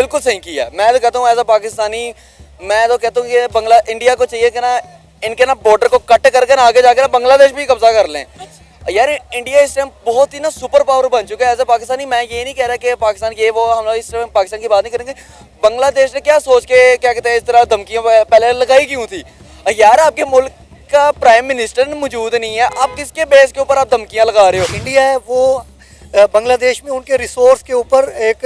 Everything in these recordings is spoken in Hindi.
बिल्कुल सही किया। मैं तो कहता हूँ एज अ पाकिस्तानी, मैं तो कहता हूँ कि इंडिया को चाहिए कि ना इनके ना बॉर्डर को कट करके ना आगे जाके ना बांग्लादेश भी कब्जा कर लें। यार इंडिया इस टाइम बहुत ही ना सुपर पावर बन चुका है। एज अ पाकिस्तानी मैं ये नहीं कह रहा कि पाकिस्तान ये वो, हम लोग इस टाइम पाकिस्तान की बात नहीं करेंगे। बांग्लादेश ने क्या सोच के क्या कहते हैं इस तरह धमकियां पहले लगाई क्यों थी? यार आपके मुल्क का प्राइम मिनिस्टर मौजूद नहीं है, आप किसके बेस के ऊपर आप धमकियां लगा रहे हो? इंडिया है वो बांग्लादेश में उनके रिसोर्स के ऊपर एक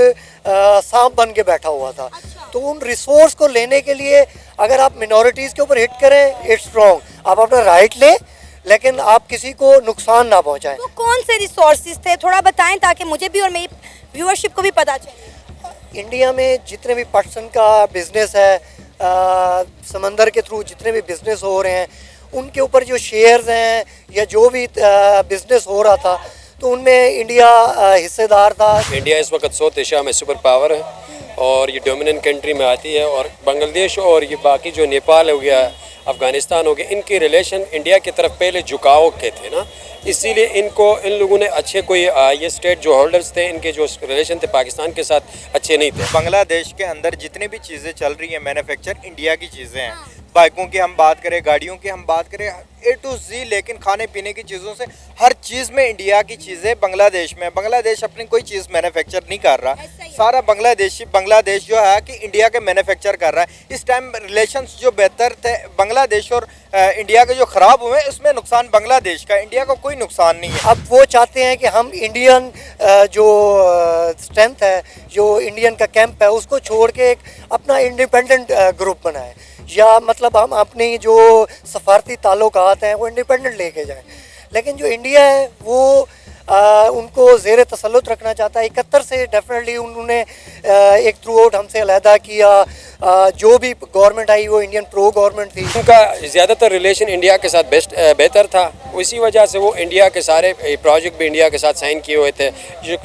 सांप बन के बैठा हुआ था। तो उन रिसोर्स को लेने के लिए अगर आप मिनॉरिटीज़ के ऊपर हिट करें, इट्स रॉन्ग। आप अपना राइट लें, लेकिन आप किसी को नुकसान ना पहुंचाएं। वो कौन से रिसोर्सेज थे, थोड़ा बताएं ताकि मुझे भी और मेरी व्यूअरशिप को भी पता चले। इंडिया में जितने भी पर्सन का बिजनेस है, समंदर के थ्रू जितने भी बिजनेस हो रहे हैं, उनके ऊपर जो शेयर्स हैं या जो भी बिजनेस हो रहा था, तो उनमें इंडिया हिस्सेदार था। इंडिया इस वक्त साउथ एशिया में सुपर पावर है और ये डोमिनेंट कंट्री में आती है। और बांग्लादेश और ये बाकी जो नेपाल हो गया, अफ़गानिस्तान हो गया, इनके रिलेशन इंडिया की तरफ पहले झुकाव के थे ना, इसीलिए इन लोगों ने अच्छे कोई ये स्टेट जो होल्डर्स थे, इनके जो रिलेशन थे पाकिस्तान के साथ अच्छे नहीं थे। बांग्लादेश के अंदर जितनी भी चीज़ें चल रही हैं मैन्युफैक्चर, इंडिया की चीज़ें हैं। बाइकों की हम बात करें, गाड़ियों की हम बात करें, A to Z, लेकिन खाने पीने की चीज़ों से हर चीज़ में इंडिया की चीज़ें बांग्लादेश में। बांग्लादेश अपनी कोई चीज़ मैन्युफैक्चर नहीं कर रहा, सारा बांग्लादेश जो है कि इंडिया के मैन्युफैक्चर कर रहा है। इस टाइम रिलेशंस जो बेहतर थे बांग्लादेश और इंडिया के जो ख़राब हुए, इसमें नुकसान बांग्लादेश का, इंडिया को कोई नुकसान नहीं है। अब वो चाहते हैं कि हम इंडियन जो स्ट्रेंथ है, जो इंडियन का कैंप है, उसको छोड़ के एक अपना इंडिपेंडेंट ग्रुप बनाएं, या मतलब हम अपनी जो सफारती ताल्लुकात हैं वो इंडिपेंडेंट लेके जाएं। लेकिन जो इंडिया है वो उनको ज़ेर तसल्लुत रखना चाहता है। 71 से डेफिनेटली उन्होंने एक थ्रू आउट हमसे अलहदा किया। जो भी गवर्नमेंट आई वो इंडियन प्रो गवर्नमेंट थी। उनका ज़्यादातर रिलेशन इंडिया के साथ बेहतर था, उसी वजह से वो इंडिया के सारे प्रोजेक्ट भी इंडिया के साथ साइन किए हुए थे।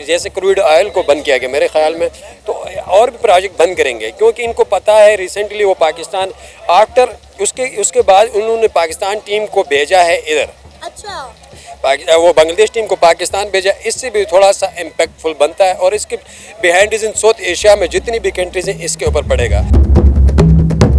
जैसे क्रूड ऑयल को बंद किया गया मेरे ख्याल में, तो और भी प्रोजेक्ट बंद करेंगे, क्योंकि इनको पता है रिसेंटली वो पाकिस्तान आफ्टर उसके बाद उन्होंने पाकिस्तान टीम को भेजा है इधर। अच्छा, वो बांग्लादेश टीम को पाकिस्तान भेजा, इससे भी थोड़ा सा इम्पैक्टफुल बनता है और इसके बिहाइंड इन साउथ एशिया में जितनी भी कंट्रीज हैं इसके ऊपर पड़ेगा।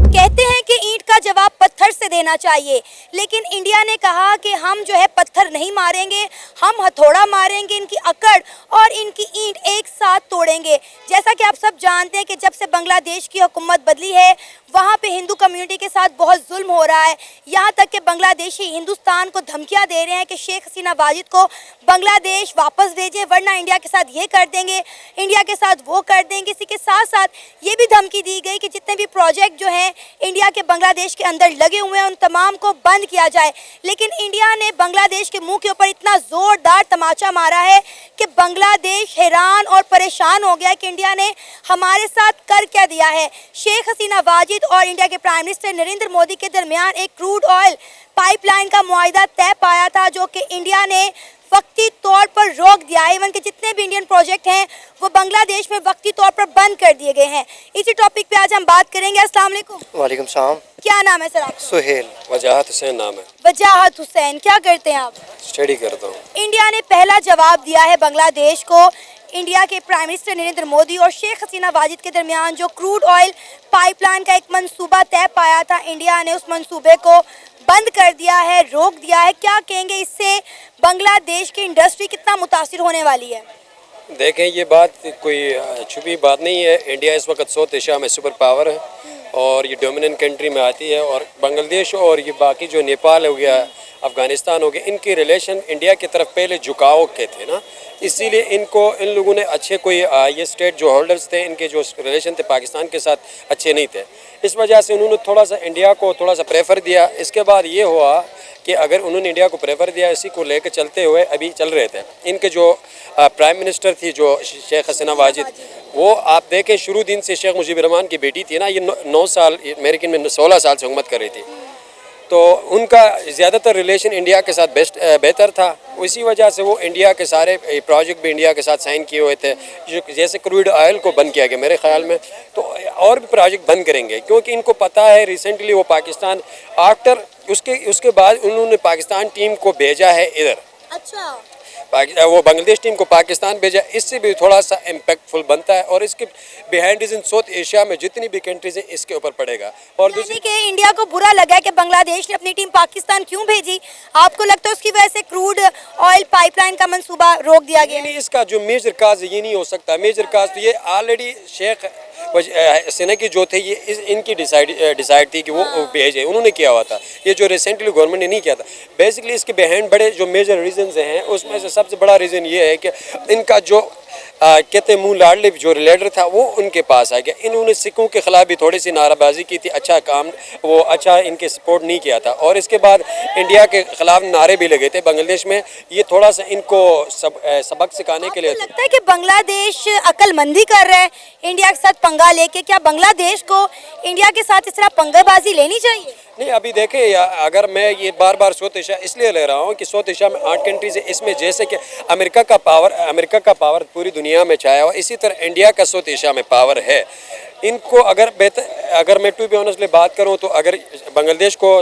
कहते हैं कि ईंट का जवाब पत्थर से देना चाहिए, लेकिन इंडिया ने कहा कि हम जो है पत्थर नहीं मारेंगे, हम हथौड़ा मारेंगे, इनकी अकड़ और इनकी ईंट एक साथ तोड़ेंगे। जैसा कि आप सब जानते हैं कि जब से बांग्लादेश की हुकूमत बदली है, वहाँ पे हिंदू कम्युनिटी के साथ बहुत जुल्म हो रहा है। यहाँ तक कि बांग्लादेशी हिंदुस्तान को धमकियाँ दे रहे हैं कि शेख हसीना वाजिद को बांग्लादेश वापस भेजे, वरना इंडिया के साथ ये कर देंगे, इंडिया के साथ वो कर देंगे। इसी के साथ साथ ये भी धमकी दी गई कि जितने भी प्रोजेक्ट जो हैं इंडिया के बांग्लादेश के अंदर लगे हुए हैं, उन तमाम को बंद किया जाए। लेकिन इंडिया ने बांग्लादेश के मुंह के ऊपर इतना ज़ोरदार तमाचा मारा है कि बांग्लादेश हैरान और परेशान हो गया कि इंडिया ने हमारे साथ कर क्या दिया है। शेख हसीना वाजिद और इंडिया के प्राइम मिनिस्टर नरेंद्र मोदी के दरमियान एक क्रूड ऑयल पाइपलाइन का मुआहिदा तय पाया था, जो कि इंडिया ने वक्ती तौर पर रोक दिया है। इवन के जितने भी इंडियन प्रोजेक्ट हैं वो बांग्लादेश में वक्ती तौर पर बंद कर दिए गए हैं। इसी टॉपिक पे आज हम बात करेंगे। अस्सलाम वालेकुम। वालेकुम सलाम। क्या नाम है सर आपका? सुहेल। वजाहत हुसैन नाम है। वजाहत हुसैन, क्या करते हैं आप? स्टडी करता हूँ। इंडिया ने पहला जवाब दिया है बांग्लादेश को। इंडिया के प्राइम मिनिस्टर नरेंद्र मोदी और शेख हसीना वाजिद के दरमियान जो क्रूड ऑयल पाइपलाइन का एक मंसूबा तय पाया था, इंडिया ने उस मंसूबे को बंद कर दिया है, रोक दिया है। क्या कहेंगे, इससे बांग्लादेश की इंडस्ट्री कितना मुतासिर होने वाली है? देखें, ये बात कोई छुपी बात नहीं है। इंडिया इस वक्त साउथ एशिया में सुपर पावर है और ये डोमिनेंट कंट्री में आती है। और बांग्लादेश और ये बाकी जो नेपाल हो गया, अफ़गानिस्तान हो गया, इनके रिलेशन इंडिया की तरफ पहले झुकाव के थे ना, इसीलिए इन लोगों ने अच्छे कोई ये स्टेट जो होल्डर्स थे, इनके जो रिलेशन थे पाकिस्तान के साथ अच्छे नहीं थे। इस वजह से उन्होंने थोड़ा सा इंडिया को थोड़ा सा प्रेफर दिया। इसके बाद ये हुआ कि अगर उन्होंने इंडिया को प्रेफर दिया, इसी को लेकर चलते हुए अभी चल रहे थे। इनके जो प्राइम मिनिस्टर थी जो शेख हसीना वाजिद, वो आप देखें शुरू दिन से शेख मुजीबुर रहमान की बेटी थी ना, ये 9 साल अमेरिकन में 16 साल से हुकूमत कर रही थी, तो उनका ज़्यादातर रिलेशन इंडिया के साथ बेहतर था। इसी वजह से वो इंडिया के सारे प्रोजेक्ट भी इंडिया के साथ साइन किए हुए थे। जैसे क्रूड ऑयल को बंद किया गया मेरे ख्याल में, तो और भी प्रोजेक्ट बंद करेंगे, क्योंकि इनको पता है रिसेंटली वो पाकिस्तान आफ्टर उसके बाद उन्होंने पाकिस्तान टीम को भेजा है इधर। अच्छा, वो बांग्लादेश टीम को पाकिस्तान भेजा, इससे भी थोड़ा सा इम्पैक्टफुल बनता है और इसके बिहाइंड रीजन साउथ एशिया में जितनी भी कंट्रीज हैं इसके ऊपर पड़ेगा। और यानी दूसरी कि इंडिया को बुरा लगा है कि बांग्लादेश ने अपनी टीम पाकिस्तान क्यों भेजी? आपको लगता है उसकी वजह से क्रूड ऑयल पाइपलाइन का मंसूबा रोक दिया गया? नहीं, इसका जो मेजर काज ये नहीं हो सकता। मेजर काज तो ये ऑलरेडी शेख हसीना की जो थे, ये इनकी डिसाइड थी कि वो भेजे, उन्होंने किया हुआ था। ये जो रिसेंटली गवर्नमेंट ने नहीं किया था। बेसिकली इसके बिहाइंड बड़े जो मेजर रीजंस हैं उसमें से सबसे बड़ा रीज़न ये है कि इनका जो कहते हैं मुँह लाडले जो लीडर था वो उनके पास आ गया। इन्होंने सिखों के खिलाफ भी थोड़ी सी नाराबाजी की थी, अच्छा काम वो अच्छा इनके सपोर्ट नहीं किया था। और इसके बाद इंडिया के खिलाफ नारे भी लगे थे बांग्लादेश में। ये थोड़ा सा इनको सबक सिखाने के लिए आपको लगता है कि बांग्लादेश अक्लमंदी कर रहा है इंडिया के साथ पंगा लेके? क्या बांग्लादेश को इंडिया के साथ इस तरह पंगाबाजी लेनी चाहिए? नहीं, अभी देखें, अगर मैं ये बार बार साउथ एशिया इसलिए ले रहा हूँ कि साउथ एशिया में 8 कंट्रीज है, इसमें जैसे कि अमेरिका का पावर पूरी दुनिया में छाया हुआ, इसी तरह इंडिया का साउथ एशिया में पावर है। इनको अगर मैं टू बी ऑनेस्टली बात करूँ तो अगर बांग्लादेश को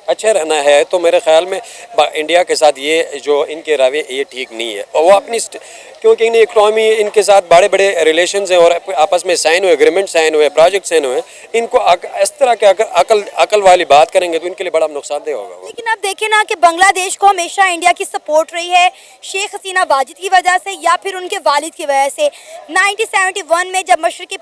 अच्छा रहना है तो मेरे ख्याल में इंडिया के साथ ये जो इनके रवैये ये ठीक नहीं है। और वो अपनी क्योंकि इन इकनॉमी इनके साथ बड़े बड़े रिलेशंस हैं और आपस में साइन हुए, एग्रीमेंट साइन हुए, प्रोजेक्ट साइन हुए, इनको इस तरह के अगर अकल वाली बात करेंगे तो इनके लिए बड़ा नुकसानदेह होगा वो। लेकिन आप देखें ना कि बांग्लादेश को हमेशा इंडिया की सपोर्ट रही है, शेख हसीना वाजिद की वजह से या फिर उनके वालिद की वजह से। 1971 में जब मशरक़ी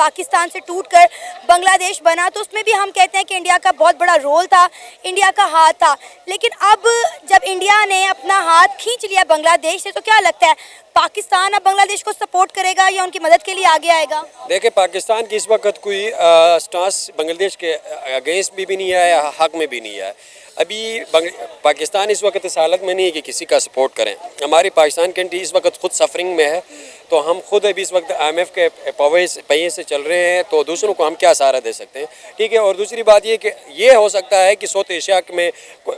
पाकिस्तान से टूटकर बांग्लादेश बना तो उसमें भी हम कहते हैं कि इंडिया का बहुत बड़ा रोल था, इंडिया का हाथ था। लेकिन अब जब इंडिया ने अपना हाथ खींच लिया बांग्लादेश से, तो क्या लगता है पाकिस्तान अब बांग्लादेश को सपोर्ट करेगा या उनकी मदद के लिए आगे आएगा? देखिए, पाकिस्तान की इस वक्त कोई स्टांस बांग्लादेश के अगेंस्ट भी नहीं है, हक में भी नहीं है। अभी पाकिस्तान इस वक्त इस हालत में नहीं है कि किसी का सपोर्ट करें। हमारी पाकिस्तान कंट्री इस वक्त खुद सफरिंग में है, तो हम खुद अभी इस वक्त IMF के पहिए से चल रहे हैं, तो दूसरों को हम क्या सहारा दे सकते हैं? ठीक है। और दूसरी बात ये कि ये हो सकता है कि साउथ एशिया में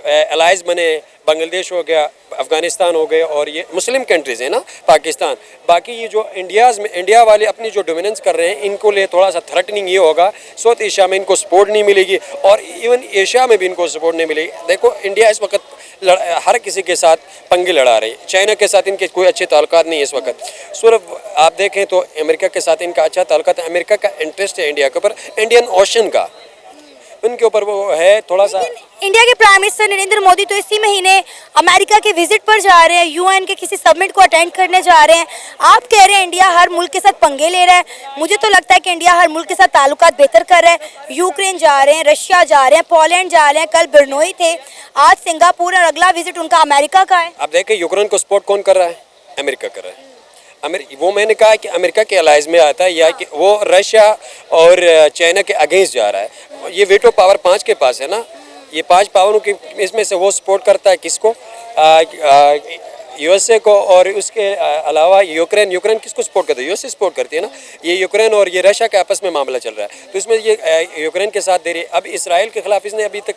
अलाइज बने, बांग्लादेश हो गया, अफ़गानिस्तान हो गए और ये मुस्लिम कंट्रीज़ हैं ना, पाकिस्तान। बाकी ये जो इंडिया वाले अपनी जो डोमिनेंस कर रहे हैं, इनको लिए थोड़ा सा थ्रेटनिंग ये होगा, साउथ एशिया में इनको सपोर्ट नहीं मिलेगी और इवन एशिया में भी इनको सपोर्ट नहीं मिलेगी। देखो, इंडिया इस वक्त हर किसी के साथ पंगे लड़ा रही है। चाइना के साथ इनके कोई अच्छे ताल्लुकात नहीं है इस वक्त। सिर्फ आप देखें तो अमेरिका के साथ इनका अच्छा ताल्लुकात है। अमेरिका का इंटरेस्ट है इंडिया के ऊपर, इंडियन ओशन का उनके ऊपर वो है थोड़ा सा। इंडिया के प्राइम मिनिस्टर नरेंद्र मोदी तो इसी महीने अमेरिका के विजिट पर जा रहे हैं, UN के किसी समिट को अटेंड करने जा रहे हैं। आप कह रहे हैं इंडिया हर मुल्क के साथ पंगे ले रहा है। मुझे तो लगता है कि इंडिया हर मुल्क के साथ ताल्लुकात बेहतर कर रहा है। यूक्रेन जा रहे हैं, रशिया जा रहे हैं, पोलैंड जा रहे हैं, कल बिरनोई थे, आज सिंगापुर और अगला विजिट उनका अमेरिका का है। आप देखें, यूक्रेन को सपोर्ट कौन कर रहा है? अमेरिका कर रहा है। वो मैंने कहा कि अमेरिका के अलाइज में आता है या कि वो रशिया और चाइना के अगेंस्ट जा रहा है। ये वेटो पावर 5 के पास है ना, ये 5 पावरों के इसमें से वो सपोर्ट करता है किसको? USA को। और उसके अलावा यूक्रेन किसको सपोर्ट करता है? USA सपोर्ट करती है ना। ये यूक्रेन और ये रशिया के आपस में मामला चल रहा है, तो इसमें ये यूक्रेन के साथ दे रही है। अब इसराइल के खिलाफ इसने अभी तक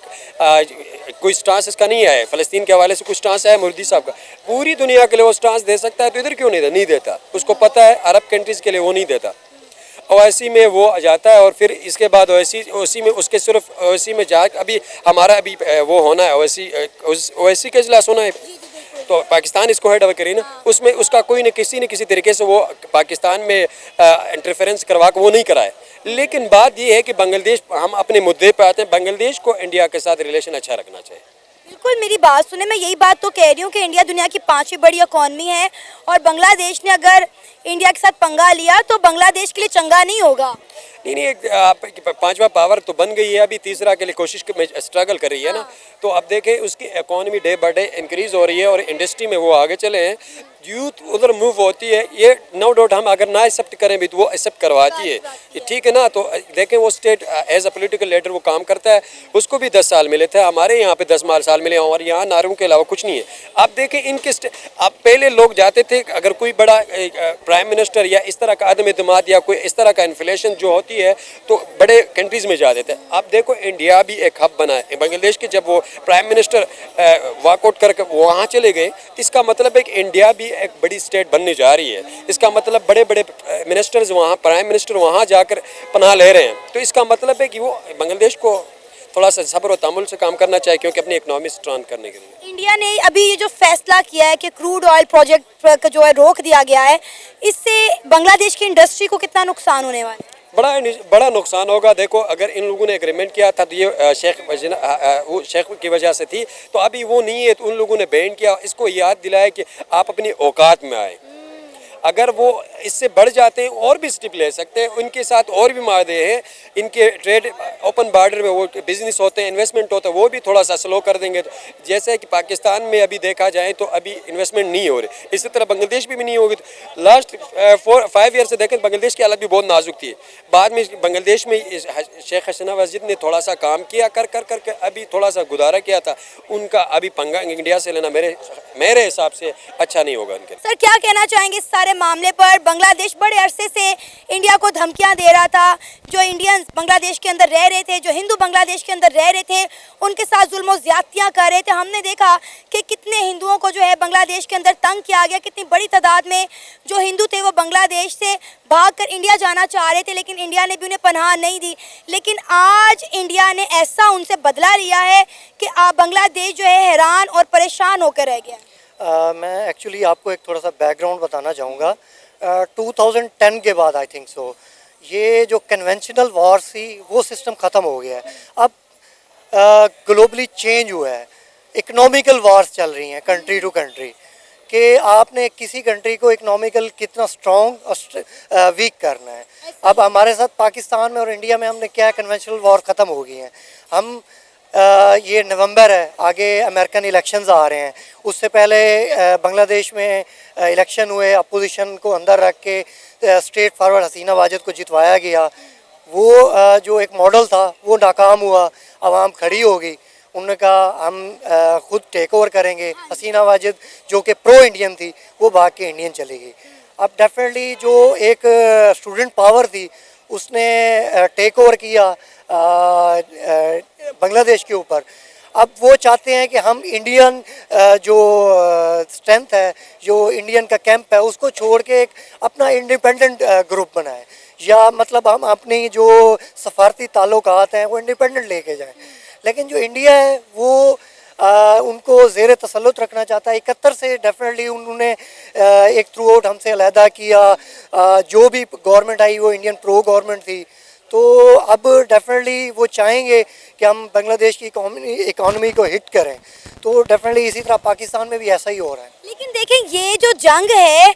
कोई स्टांस इसका नहीं है, फ़लस्तीन के हवाले से कुछ स्टांस है मोदी साहब का। पूरी दुनिया के लिए वो स्टांस दे सकता है, तो इधर क्यों नहीं देता? उसको पता है अरब कंट्रीज़ के लिए वो नहीं देता। ओवैसी में वो आ जाता है और फिर इसके बाद ओवैसी में उसके सिर्फ ओवैसी में जा अभी हमारा अभी वो होना है, ओवैसी का इजलास होना है, तो पाकिस्तान इसको हेड ओवर करी ना, उसमें उसका कोई न किसी तरीके से वो पाकिस्तान में इंटरफेरेंस करवा के वो नहीं कराए। लेकिन बात ये है कि बांग्लादेश, हम अपने मुद्दे पे आते हैं, बांग्लादेश को इंडिया के साथ रिलेशन अच्छा रखना चाहिए। बिल्कुल, मेरी बात सुने, मैं यही बात तो कह रही हूँ कि इंडिया दुनिया की 5वीं बड़ी इकॉनमी है और बांग्लादेश ने अगर इंडिया के साथ पंगा लिया तो बांग्लादेश के लिए चंगा नहीं होगा। नहीं, 5वां पावर तो बन गई है, अभी तीसरा के लिए कोशिश में स्ट्रगल कर रही है ना। तो अब देखें उसकी economy day by day increase हो रही है और इंडस्ट्री में वो आगे चले हैं, यूथ उधर मूव होती है। ये नो डाउट हम अगर ना एक्सेप्ट करें भी तो वो एक्सेप्ट करवाती है, ये ठीक है ना। तो देखें वो state as a political leader वो काम करता है, उसको भी 10 साल मिले थे, हमारे यहाँ पे 10 साल मिले और यहाँ नारों के अलावा कुछ नहीं है। आप देखें इनके अब पहले लोग जाते थे, अगर कोई बड़ा प्राइम मिनिस्टर या इस तरह का अदम एतमाद या कोई इस तरह का इन्फ्लेशन जो होती है तो बड़े कंट्रीज़ में जाते थे। आप देखो इंडिया भी एक हब बना है। बांग्लादेश के जब वो प्राइम मिनिस्टर वॉकआउट करके वहाँ चले गए, इसका मतलब है कि इंडिया भी एक बड़ी स्टेट बनने जा रही है। इसका मतलब बड़े बड़े मिनिस्टर्स वहाँ, प्राइम मिनिस्टर वहाँ जाकर पनाह ले रहे हैं। तो इसका मतलब है कि वो बांग्लादेश को थोड़ा सा सब्र और तहम्मुल से काम करना चाहिए, क्योंकि अपनी इकनॉमी स्ट्रॉन्ग करने के लिए। इंडिया ने अभी ये जो फैसला किया है कि क्रूड ऑयल प्रोजेक्ट का जो है रोक दिया गया है, इससे बांग्लादेश की इंडस्ट्री को कितना नुकसान होने वाला है? बड़ा नुकसान होगा। देखो, अगर इन लोगों ने एग्रीमेंट किया था तो ये वो शेख की वजह से थी, तो अभी वो नहीं है, तो उन लोगों ने बैन किया। इसको याद दिलाया कि आप अपनी औकात में आए। अगर वो इससे बढ़ जाते हैं और भी स्टेप ले सकते हैं। उनके साथ और भी मादे हैं, इनके ट्रेड ओपन बॉर्डर में वो बिजनेस होते हैं, इन्वेस्टमेंट होता है, वो भी थोड़ा सा स्लो कर देंगे। तो जैसे कि पाकिस्तान में अभी देखा जाए तो अभी इन्वेस्टमेंट नहीं हो रही, इसी तरह बांग्लादेश में भी नहीं होगी। तो लास्ट 4-5 ईयर से देखें बांग्लादेश की हालत भी बहुत नाजुक थी। बाद में बांग्लादेश में शेख हसीना वाजिद ने थोड़ा सा काम किया, कर अभी थोड़ा सा गुजारा किया था। उनका अभी पंगा इंडिया से लेना मेरे हिसाब से अच्छा नहीं होगा उनके। सर, क्या कहना चाहेंगे इस सारे मामले पर? बांग्लादेश बड़े अरसे से इंडिया को धमकियां दे रहा था। जो इंडियंस बांग्लादेश के अंदर रह रहे थे, जो हिंदू बांग्लादेश के अंदर रह रहे थे, उनके साथ जुल्म और ज्यादतियां कर रहे थे। हमने देखा कि कितने हिंदुओं को जो है बांग्लादेश के अंदर तंग किया गया। कितनी बड़ी तादाद में जो हिंदू थे वो बांग्लादेश से भागकर इंडिया जाना चाह रहे थे, लेकिन इंडिया ने भी उन्हें पनाह नहीं दी। लेकिन आज इंडिया ने ऐसा उनसे बदला लिया है कि बांग्लादेश जो है हैरान और परेशान होकर रह गया। मैं एक्चुअली आपको एक थोड़ा सा बैकग्राउंड बताना चाहूँगा। 2010 के बाद आई थिंक सो ये जो कन्वेंशनल वॉर थी वो सिस्टम ख़त्म हो गया है। अब ग्लोबली चेंज हुआ है, इकोनॉमिकल वॉर्स चल रही हैं कंट्री टू कंट्री, कि आपने किसी कंट्री को इकोनॉमिकल कितना स्ट्रॉन्ग और वीक करना है। अब हमारे साथ पाकिस्तान में और इंडिया में हमने क्या, कन्वेंशनल वॉर ख़त्म हो गई हैं। हम ये नवंबर है, आगे अमेरिकन इलेक्शंस आ रहे हैं, उससे पहले बांग्लादेश में इलेक्शन हुए, अपोजिशन को अंदर रख के स्ट्रेट फॉरवर्ड हसीना वाजिद को जितवाया गया। वो जो एक मॉडल था वो नाकाम हुआ, आवाम खड़ी हो गई। उन्होंने कहा हम खुद टेक ओवर करेंगे। हसीना वाजिद जो कि प्रो इंडियन थी वो भाग के इंडियन चली गई। अब डेफिनेटली जो एक स्टूडेंट पावर थी उसने टेक ओवर किया बांग्लादेश के ऊपर। अब वो चाहते हैं कि हम इंडियन जो स्ट्रेंथ है, जो इंडियन का कैंप है, उसको छोड़ के एक अपना इंडिपेंडेंट ग्रुप बनाएं, या मतलब हम अपनी जो सफारती ताल्लुकात हैं वो इंडिपेंडेंट लेके जाएं। लेकिन जो इंडिया है वो उनको ज़ेर तसल्लुत रखना चाहता है। 71 से डेफिनेटली उन्होंने एक थ्रू आउट हमसे अलहदा किया। जो भी गवर्नमेंट आई वो इंडियन प्रो गवर्नमेंट थी। तो अब डेफिनेटली वो चाहेंगे कि हम बांग्लादेश की इकॉनमी को हिट करें। तो डेफिनेटली इसी तरह पाकिस्तान में भी ऐसा ही हो रहा है। लेकिन देखें, ये जो जंग है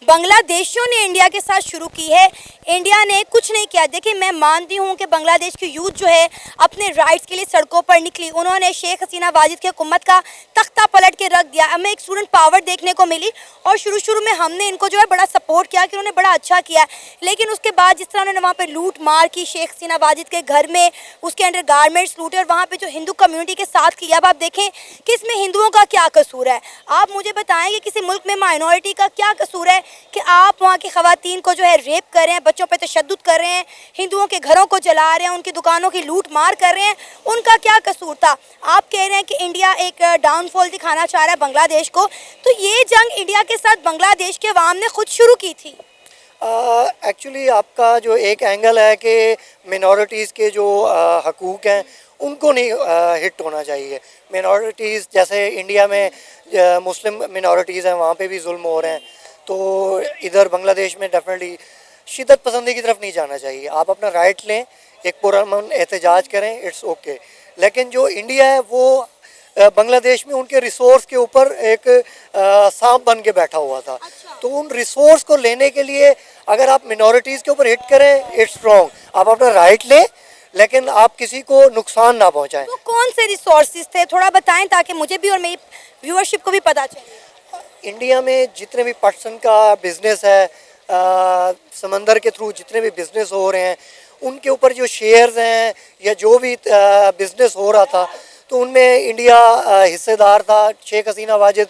बांग्लादेशियों ने इंडिया के साथ शुरू की है, इंडिया ने कुछ नहीं किया। देखिए, मैं मानती हूँ कि बांग्लादेश की यूथ जो है अपने राइट्स के लिए सड़कों पर निकली। उन्होंने शेख हसीना वाजिद की हुकूमत का तख्ता पलट के रख दिया। हमें एक स्टूडेंट पावर देखने को मिली और शुरू में हमने इनको जो है बड़ा सपोर्ट किया कि उन्होंने बड़ा अच्छा किया। लेकिन उसके बाद जिस तरह उन्होंने वहाँ पर लूट मार की शेख हसीना वाजिद के घर में, उसके अंडर गारमेंट्स लूटे और वहाँ पर जो हिंदू कम्यूनिटी के साथ किया। अब आप देखें कि इसमें हिंदुओं का क्या कसूर है। आप मुझे बताएं कि किसी मुल्क में माइनॉरिटी का क्या कसूर है कि आप वहाँ की ख़वातीन को जो है रेप कर रहे हैं, बच्चों पे तशद्दुद कर रहे हैं, हिंदुओं के घरों को जला रहे हैं, उनकी दुकानों की लूट मार कर रहे हैं। उनका क्या कसूर था? आप कह रहे हैं कि इंडिया एक डाउनफॉल दिखाना चाह रहा है बांग्लादेश को। तो ये जंग इंडिया के साथ बांग्लादेश के अवाम ने खुद शुरू की थी। एक्चुअली आपका जो एक एंगल है कि मिनॉरिटीज़ के जो हकूक़ हैं उनको नहीं हिट होना चाहिए। मिनॉरिटीज़ जैसे इंडिया में मुस्लिम मिनॉरिटीज़ हैं, वहाँ पे भी जुल्म हो रहे हैं। तो इधर बांग्लादेश में डेफिनेटली शिद्दत पसंदी की तरफ नहीं जाना चाहिए। आप अपना राइट लें, एक पुरअमन एहतजाज करें, इट्स ओके। लेकिन जो इंडिया है वो बांग्लादेश में उनके रिसोर्स के ऊपर एक सांप बन के बैठा हुआ था। तो उन रिसोर्स को लेने के लिए अगर आप मिनॉरिटीज़ के ऊपर हिट करें, इट्स रॉन्ग। आप अपना राइट लें लेकिन आप किसी को नुकसान ना पहुँचाएँ। तो कौन से रिसोर्सेज थे, थोड़ा बताएं ताकि मुझे भी और मेरी व्यूअरशिप को भी पता चले। इंडिया में जितने भी पर्सन का बिज़नेस है, समंदर के थ्रू जितने भी बिज़नेस हो रहे हैं, उनके ऊपर जो शेयर्स हैं या जो भी बिज़नेस हो रहा था, तो उनमें इंडिया हिस्सेदार था। शेख हसीना वाजिद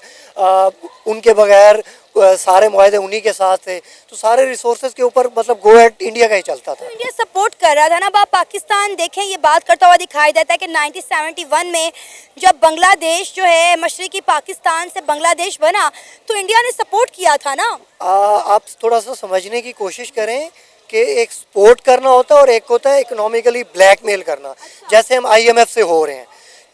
उनके बगैर सारे मुआहदे उन्हीं के साथ थे। तो सारे रिसोर्सेज के ऊपर मतलब गो एट इंडिया का ही चलता था। तो इंडिया सपोर्ट कर रहा था ना। अब आप पाकिस्तान देखें, ये बात करता हुआ दिखाई देता है कि 1971 में जब बांग्लादेश जो है मशरकी पाकिस्तान से बांग्लादेश बना तो इंडिया ने सपोर्ट किया था ना। आप थोड़ा सा समझने की कोशिश करें कि एक सपोर्ट करना होता है और एक होता है इकोनॉमिकली ब्लैकमेल करना। जैसे हम IMF से हो रहे हैं,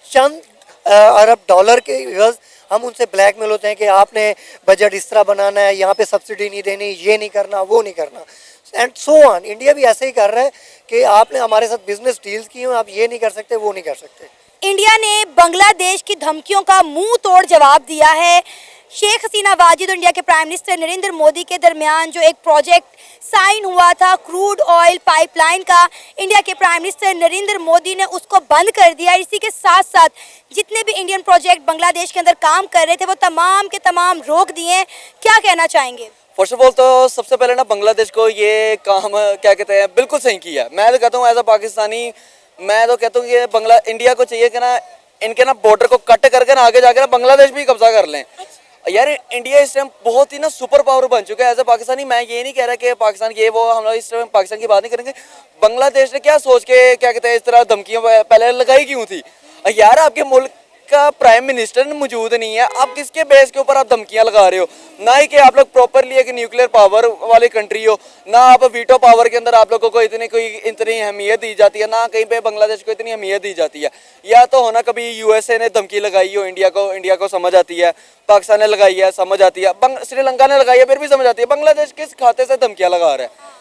चंद अरब डॉलर के एवज हम उनसे ब्लैकमेल होते हैं कि आपने बजट इस तरह बनाना है, यहाँ पे सब्सिडी नहीं देनी, ये नहीं करना, वो नहीं करना, एंड सो ऑन। इंडिया भी ऐसे ही कर रहा है कि आपने हमारे साथ बिजनेस डील्स की हैं, आप ये नहीं कर सकते, वो नहीं कर सकते। इंडिया ने बांग्लादेश की धमकियों का मुंह तोड़ जवाब दिया है। शेख हसीना वाजिद और इंडिया के प्राइम मिनिस्टर नरेंद्र मोदी के दरमियान जो एक प्रोजेक्ट साइन हुआ था क्रूड ऑयल पाइपलाइन का, इंडिया के प्राइम मिनिस्टर नरेंद्र मोदी ने उसको बंद कर दिया। इसी के साथ साथ जितने भी इंडियन प्रोजेक्ट बांग्लादेश के अंदर काम कर रहे थे वो तमाम के तमाम रोक दिए। क्या कहना चाहेंगे? फर्स्ट ऑफ ऑल तो सबसे पहले ना बांग्लादेश को ये काम क्या कहते हैं बिल्कुल सही किया। मैं तो कहता हूँ एज अ पाकिस्तानी, मैं तो कहता हूँ कि इंडिया को चाहिए कि ना इनके ना बॉर्डर को कट करके ना आगे जाकर ना बांग्लादेश भी कब्जा कर लें। यार इंडिया इस टाइम बहुत ही ना सुपर पावर बन चुका है एज अ पाकिस्तानी। मैं ये नहीं कह रहा कि पाकिस्तान ये वो, हम लोग इस टाइम पाकिस्तान की बात नहीं करेंगे। बांग्लादेश ने क्या सोच के क्या कहते हैं इस तरह धमकियां पहले लगाई क्यों थी? यार आपके मुल्क का प्राइम मिनिस्टर मौजूद नहीं है, आप किसके बेस के ऊपर आप धमकियां लगा रहे हो? ना ही कि आप लोग प्रॉपरली एक न्यूक्लियर पावर वाली कंट्री हो, ना आप वीटो पावर के अंदर आप लोगों को इतनी अहमियत दी जाती है, ना कहीं पे बांग्लादेश को इतनी अहमियत दी जाती है। या तो होना कभी यूएसए ने धमकी लगाई हो इंडिया को समझ आती है, पाकिस्तान ने लगाई है समझ आती है, श्रीलंका ने लगाई है फिर भी समझ आती है। बांग्लादेश किस खाते से धमकियां लगा रहा है?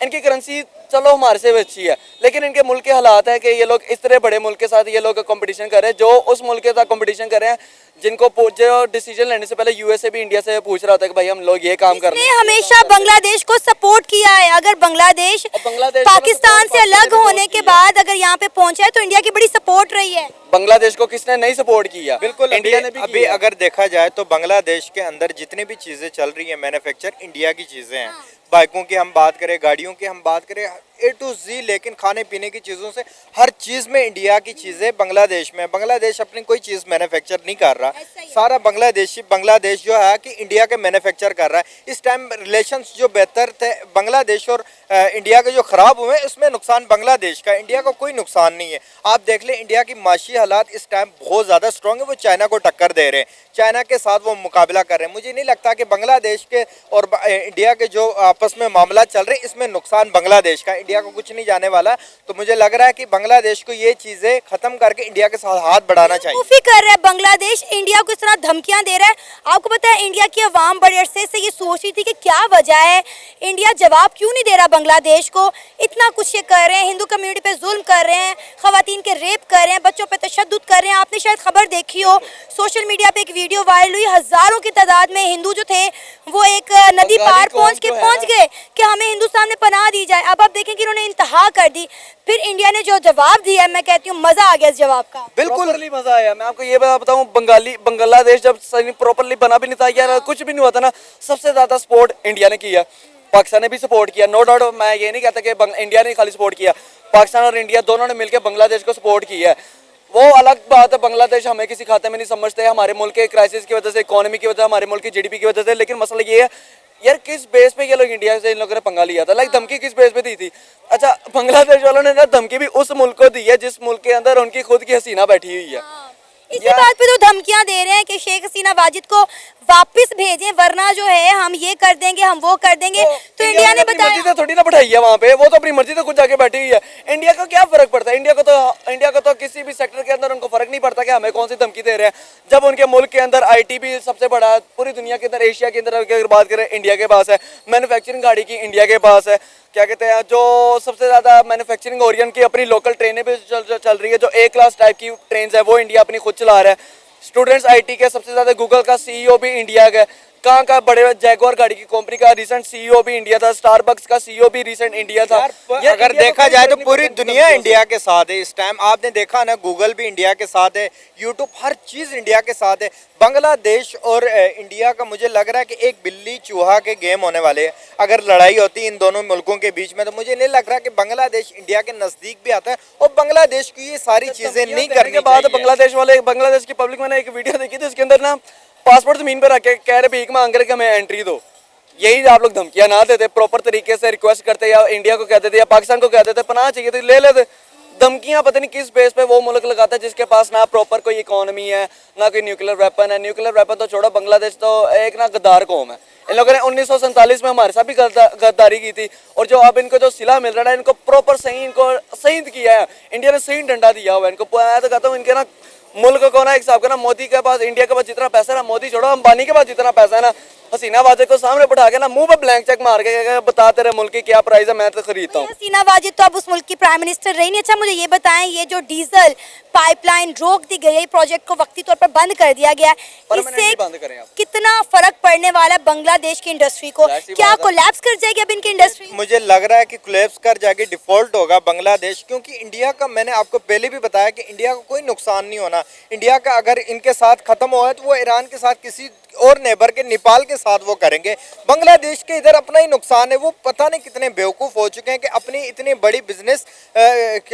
इनकी करेंसी चलो हमारे से भी अच्छी है, लेकिन इनके मुल्क के हालात है कि ये लोग इस तरह बड़े मुल्क के साथ ये लोग कंपटीशन कर रहे हैं, जो उस मुल्क के साथ कंपटीशन कर रहे हैं जिनको जो डिसीजन लेने से पहले यूएसए भी इंडिया से पूछ रहा होता है कि भाई हम लोग ये काम कर रहे हैं। हमेशा बांग्लादेश को सपोर्ट किया है। अगर बांग्लादेश पाकिस्तान से अलग होने के बाद अगर यहाँ पे पहुंचा है तो इंडिया की बड़ी सपोर्ट रही है। बांग्लादेश को किसने नहीं सपोर्ट किया? बिल्कुल, इंडिया ने भी अभी अगर देखा जाए तो बांग्लादेश के अंदर जितनी भी चीजें चल रही है मैन्युफैक्चर इंडिया की चीजें हैं। बाइकों की हम बात करें, गाड़ियों की हम बात करें, A to Z, लेकिन खाने पीने की चीज़ों से हर चीज़ में इंडिया की चीज़ें बांग्लादेश में। बांग्लादेश अपनी कोई चीज़ मैन्युफैक्चर नहीं कर रहा, सारा बांग्लादेश जो है कि इंडिया के मैन्युफैक्चर कर रहा है। इस टाइम रिलेशंस जो बेहतर थे बांग्लादेश और इंडिया के जो ख़राब हुए उसमें नुकसान बांग्लादेश का, इंडिया को कोई नुकसान नहीं है। आप देख लें इंडिया की माशी हालात इस टाइम बहुत ज़्यादा स्ट्रॉन्ग है, वो चाइना को टक्कर दे रहे हैं, चाइना के साथ वो मुकाबला कर रहे हैं। मुझे नहीं लगता कि बांग्लादेश के और इंडिया के जो आपस में मामला चल रहे हैं इसमें नुकसान बांग्लादेश का, इंडिया को कुछ नहीं जाने वाला। तो मुझे लग रहा है कि बांग्लादेश को ये चीज़ें ख़त्म करके इंडिया के साथ हाथ बढ़ाना चाहिए। कर रहा है बांग्लादेश, इंडिया को इस तरह धमकियां दे रहा है। आपको पता है इंडिया की अवाम बड़े अरसे से ये सोच रही थी कि क्या वजह है, इंडिया जवाब क्यों नहीं दे रहा बांग्लादेश को? इतना कुछ ये कर रहे हैं, हिंदू कम्युनिटी पे जुल्म कर रहे हैं, खवातीन के रेप कर रहे हैं, बच्चों पे तशद्दुद कर रहे हैं। आपने शायद खबर देखी हो, सोशल मीडिया पे एक वीडियो वायरल हुई, हजारों की तादाद में हिंदू जो थे वो एक नदी पार पहुंच गए कि हमें हिंदुस्तान में पनाह दी जाए। अब आप देखें कि उन्होंने इंतहा कर दी। फिर इंडिया ने जो जवाब दिया, मैं कहती हूँ मजा आ गया इस जवाब का। बिल्कुल मजा आया। मैं आपको ये बताऊं, बांग्लादेश जब प्रॉपरली बना भी नहीं था यार, कुछ भी नहीं हुआ था ना, सबसे ज्यादा सपोर्ट इंडिया ने किया, पाकिस्तान ने भी सपोर्ट किया। नो डाउट, मैं ये नहीं कहता कि इंडिया ने खाली सपोर्ट किया, पाकिस्तान और इंडिया दोनों ने मिलकर बांग्लादेश को सपोर्ट किया है। वो अलग बात है, बांग्लादेश हमें किसी खाते में नहीं समझते, हमारे मुल्क के क्राइसिस की वजह से, इकोनॉमी की वजह से, हमारे मुल्क की जीडीपी की वजह से। लेकिन मसला ये है यार, किस बेस पे ये लोग इंडिया से इन लोगों ने पंगा लिया था? लाइक धमकी किस बेस पे दी थी? अच्छा, बांग्लादेश वालों ने ना धमकी भी उस मुल्क को दी है जिस मुल्क के अंदर उनकी खुद की हसीना बैठी हुई है। इसी बात पे तो धमकियां दे रहे हैं कि शेख हसीना वाजिद को वापस भेजें, वरना जो है हम ये कर देंगे, हम वो कर देंगे। तो इंडिया ने बताया थोड़ी ना बैठाई है वहाँ पे, वो तो अपनी मर्जी से खुद जाके बैठी हुई है। इंडिया को क्या फर्क पड़ता है? इंडिया को तो किसी भी सेक्टर के अंदर उनको फर्क नहीं पड़ता कि हमें कौन सी धमकी दे रहे हैं, जब उनके मुल्क के अंदर आईटी भी सबसे बड़ा पूरी दुनिया के अंदर, एशिया के अंदर अगर बात करें इंडिया के पास है, मैन्युफैक्चरिंग गाड़ी की इंडिया के पास है, क्या कहते हैं, जो सबसे ज़्यादा मैन्युफैक्चरिंग ओरियन की अपनी लोकल ट्रेनें भी चल रही है, जो ए क्लास टाइप की ट्रेन है वो इंडिया अपनी खुद चला रहा है। स्टूडेंट्स आईटी के सबसे ज़्यादा गूगल का सीईओ भी इंडिया का, कहाँ का बड़े जैगुआर गाड़ी की कंपनी का रिसेंट सीईओ भी इंडिया था, स्टारबक्स का सीईओ भी रिसेंट इंडिया था। अगर देखा जाए तो पूरी दुनिया इंडिया के साथ है इस टाइम। आपने देखा ना, गूगल भी इंडिया के साथ है, यूट्यूब, हर चीज़ इंडिया के साथ है। बांग्लादेश और इंडिया का मुझे लग रहा है कि एक बिल्ली चूहा के गेम होने वाले हैं। अगर लड़ाई होती इन दोनों मुल्कों के बीच में तो मुझे नहीं लग रहा कि बांग्लादेश इंडिया के नज़दीक भी आता है, और बांग्लादेश की ये सारी चीज़ें नहीं करने के बाद बांग्लादेश की पब्लिक, मैंने एक वीडियो देखी थी, उसके अंदर ना पासपोर्ट जमीन पर रख के कह रहे भीख मांग रहे कि हमें एंट्री दो। यही आप लोग धमकियां ना देते, प्रॉपर तरीके से रिक्वेस्ट करते, या इंडिया को कहते थे या पाकिस्तान को कहते थे पनाह चाहिए तो ले लेते। धमकियां पता नहीं किस बेस पे वो मुल्क लगाता है जिसके पास ना प्रॉपर कोई इकोनॉमी है, ना कोई न्यूक्लियर वेपन है। न्यूक्लियर वेपन तो छोड़ो, बांग्लादेश तो एक ना गद्दार कौम है। इन लोगों ने 1947 में हमारे साथ भी गद्दारी की थी, और जो अब इनको जो सिला मिल रहा है इनको प्रॉपर सही किया है। इंडिया ने सही डंडा दिया हुआ है इनको। मैं तो कहता हूँ इनके ना मुल्क को ना एक हिसाब का ना मोदी के पास, इंडिया के पास जितना पैसा है ना, मोदी छोड़ो अंबानी के पास जितना पैसा है ना, हसीना वाजिद को सामने बिठा के ना मुंह पे ब्लैंक चेक मार के बता तेरे मुल्क की क्या प्राइस है, मैं तो खरीदता हूँ। हसीना वाजिद तो अब उस मुल्क की प्राइम मिनिस्टर रही नहीं। अच्छा मुझे ये बताएं, ये जो डीजल पाइपलाइन रोक दी गई है, प्रोजेक्ट को वक्ती तौर पर बंद कर दिया गया है, परमानेंटली बंद करें आप। कितना फर्क पड़ने वाला है बांग्लादेश की इंडस्ट्री को? ऐसी क्या बात है। कोलैप्स कर जाएगी अब इनकी इंडस्ट्री? मुझे लग रहा है कि कोलैप्स कर जाके डिफॉल्ट होगा बांग्लादेश, क्योंकि इंडिया का, मैंने आपको पहले भी बताया कि इंडिया को कोई नुकसान नहीं होना। इंडिया का अगर इनके साथ खत्म हुआ है तो वो ईरान के साथ, किसी और नेबर के, नेपाल के साथ वो करेंगे। बांग्लादेश के इधर अपना ही नुकसान है। वो पता नहीं कितने बेवकूफ़ हो चुके हैं कि अपनी इतनी बड़ी बिजनेस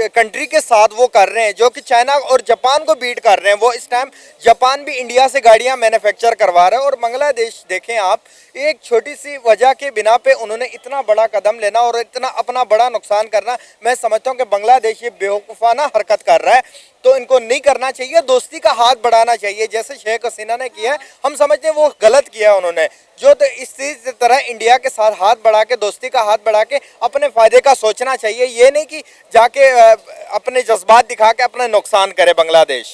कंट्री के साथ वो कर रहे हैं, जो कि चाइना और जापान को बीट कर रहे हैं। वो इस टाइम जापान भी इंडिया से गाड़ियां मैन्युफैक्चर करवा रहा है, और बांग्लादेश देखें आप, एक छोटी सी वजह के बिना पे उन्होंने इतना बड़ा कदम लेना और इतना अपना बड़ा नुकसान करना, मैं समझता हूँ कि बांग्लादेश ये बेवकूफ़ाना हरकत कर रहा है। तो इनको नहीं करना चाहिए, दोस्ती का हाथ बढ़ाना चाहिए, जैसे शेख हसीना ने किया है। हम समझते हैं वो गलत किया उन्होंने, जो तो इसी तरह इंडिया के साथ हाथ बढ़ा के, दोस्ती का हाथ बढ़ा के अपने फ़ायदे का सोचना चाहिए। ये नहीं कि जाके अपने जज्बात दिखा के अपना नुकसान करे बांग्लादेश।